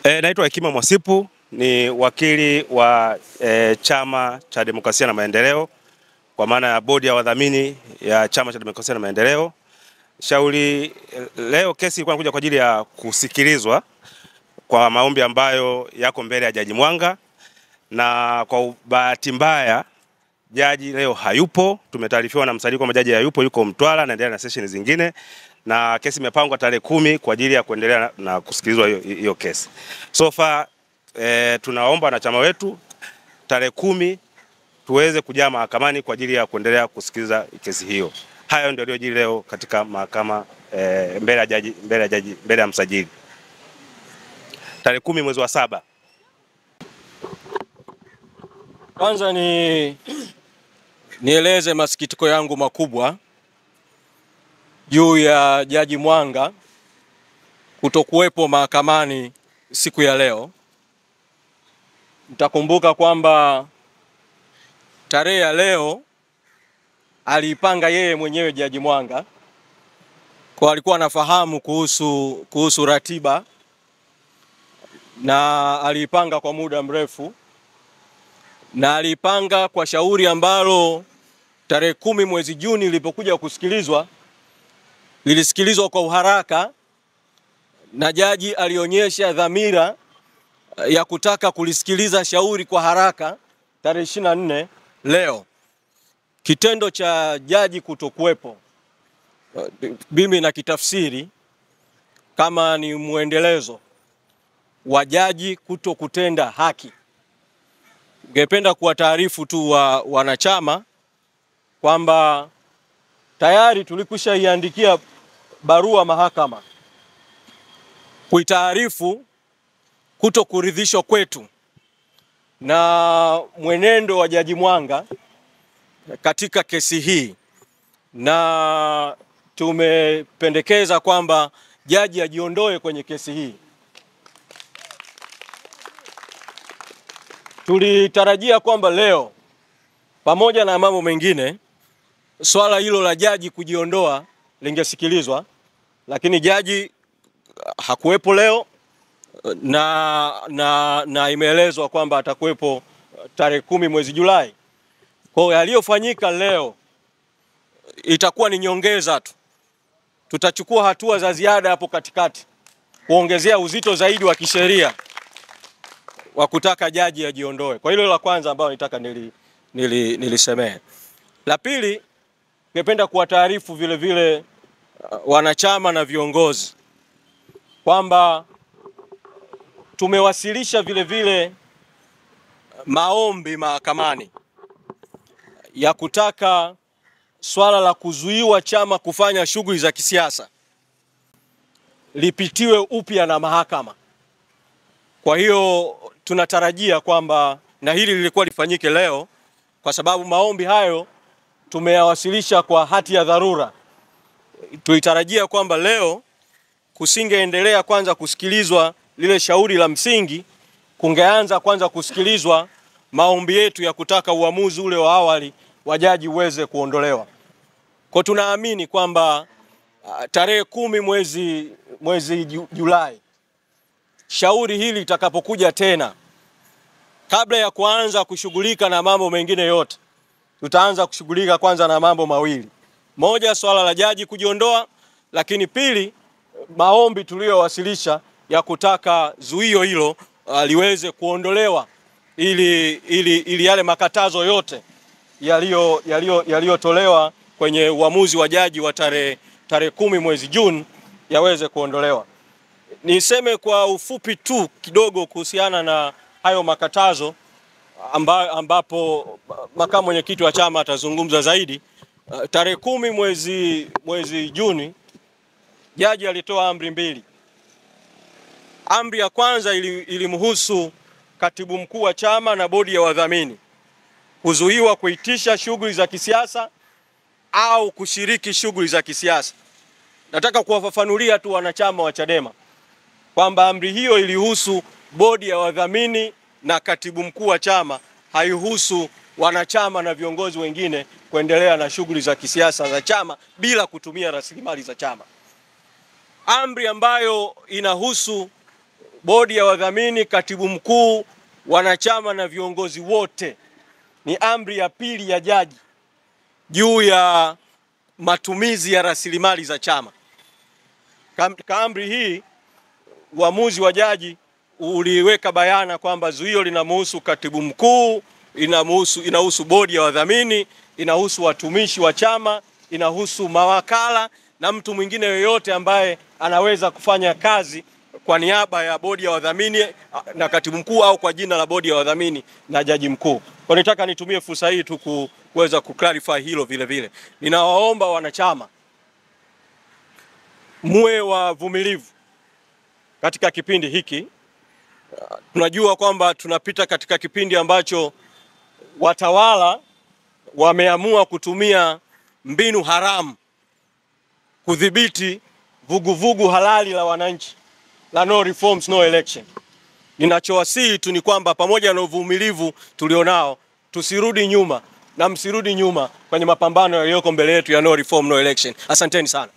Naitwa Hekima Mwasipu, ni wakili wa Chama cha Demokrasia na Maendeleo kwa maana ya bodi ya wadhamini ya Chama cha Demokrasia na Maendeleo. Leo kesi ilikuwa inakuja kwa ajili ya kusikilizwa kwa maombi ambayo yako mbele ya Jaji Mwanga, na kwa bahati mbaya jaji leo hayupo. Tumetaarifiwa na msajili kwamba jaji hayupo, yuko Mtwara anaendelea na session zingine, na kesi imepangwa tarehe 10 kwa ajili ya kuendelea na kusikilizwa hiyo kesi. So far tunaomba wanachama wetu tarehe 10 tuweze kujaa mahakamani kwa ajili ya kuendelea kusikiliza kesi hiyo. Hayo ndio yaliyojiri leo katika mahakama mbele ya msajili tarehe 10 mwezi wa 7. Kwanza nieleze masikitiko yangu makubwa juu ya Jaji Mwanga kutokuwepo mahakamani siku ya leo. Mtakumbuka kwamba tarehe ya leo aliipanga yeye mwenyewe Jaji Mwanga, kwa alikuwa anafahamu kuhusu ratiba na aliipanga kwa muda mrefu, na alipanga kwa shauri ambalo tarehe 10 mwezi Juni lilipokuja kusikilizwa, lilisikilizwa kwa uharaka, na jaji alionyesha dhamira ya kutaka kulisikiliza shauri kwa haraka tarehe 24 leo. Kitendo cha jaji kutokuwepo, mimi na kitafsiri kama ni muendelezo wa jaji kutokutenda haki. Ningependa kuwataarifu tu wanachama kwamba tayari tulikwishaiandikia barua mahakama kuitaarifu kutokuridhishwa kwetu na mwenendo wa Jaji Mwanga katika kesi hii, na tumependekeza kwamba jaji ajiondoe kwenye kesi hii. Tulitarajia kwamba leo pamoja na mambo mengine swala hilo la jaji kujiondoa lingesikilizwa, lakini jaji hakuwepo leo na imeelezwa kwamba atakuwepo tarehe 10 mwezi Julai. Kwa hiyo yaliyofanyika leo itakuwa ni nyongeza tu. Tutachukua hatua za ziada hapo katikati kuongezea uzito zaidi wa kisheria wa kutaka jaji ajiondoe. Kwa hilo la kwanza ambalo nitaka nilisemee. La pili, ningependa kuwataarifu vile vile wanachama na viongozi kwamba tumewasilisha vile vile maombi mahakamani ya kutaka swala la kuzuiwa chama kufanya shughuli za kisiasa lipitiwe upya na mahakama. Kwa hiyo tunatarajia kwamba, na hili lilikuwa lifanyike leo, kwa sababu maombi hayo tumeyawasilisha kwa hati ya dharura. Tulitarajia kwamba leo kusingeendelea kwanza kusikilizwa lile shauri la msingi, kungeanza kwanza kusikilizwa maombi yetu ya kutaka uamuzi ule wa awali wa jaji uweze kuondolewa. Kwa tunaamini kwamba tarehe 10 mwezi Julai shauri hili litakapokuja tena, kabla ya kuanza kushughulika na mambo mengine yote, tutaanza kushughulika kwanza na mambo mawili. Moja, swala la jaji kujiondoa, lakini pili, maombi tuliyowasilisha ya kutaka zuio hilo liweze kuondolewa ili yale makatazo yote yaliyotolewa kwenye uamuzi wa jaji wa tarehe 10 mwezi Juni yaweze kuondolewa. Niseme kwa ufupi tu kidogo kuhusiana na hayo makatazo ambapo makamu mwenyekiti wa chama atazungumza zaidi. Tarehe 10 mwezi Juni jaji alitoa amri mbili. Amri ya kwanza ilimhusu katibu mkuu wa chama na bodi ya wadhamini kuzuiwa kuitisha shughuli za kisiasa au kushiriki shughuli za kisiasa. Nataka kuwafafanulia tu wanachama wa Chadema kwamba amri hiyo ilihusu bodi ya wadhamini na katibu mkuu wa chama, haihusu wanachama na viongozi wengine kuendelea na shughuli za kisiasa za chama bila kutumia rasilimali za chama. Amri ambayo inahusu bodi ya wadhamini, katibu mkuu, wanachama na viongozi wote. Ni amri ya pili ya jaji juu ya matumizi ya rasilimali za chama. Amri hii, uamuzi wa jaji uliweka bayana kwamba zuio linamhusu katibu mkuu, inahusu bodi ya wadhamini, inahusu watumishi wa chama, inahusu mawakala na mtu mwingine yoyote ambaye anaweza kufanya kazi kwa niaba ya bodi ya wadhamini na katibu mkuu au kwa jina la bodi ya wadhamini na jaji mkuu. Kwa nitaka nitumie fursa hii tu kuweza kuclarify hilo vile vile. Ninawaomba wanachama muwe wavumilivu katika kipindi hiki. Tunajua kwamba tunapita katika kipindi ambacho watawala wameamua kutumia mbinu haramu kudhibiti vuguvugu halali la wananchi la no reforms no election. Ninachowasihi tu ni kwamba pamoja na uvumilivu tulionao, tusirudi nyuma na msirudi nyuma kwenye mapambano yaliyoko mbele yetu ya no reform no election. Asanteni sana.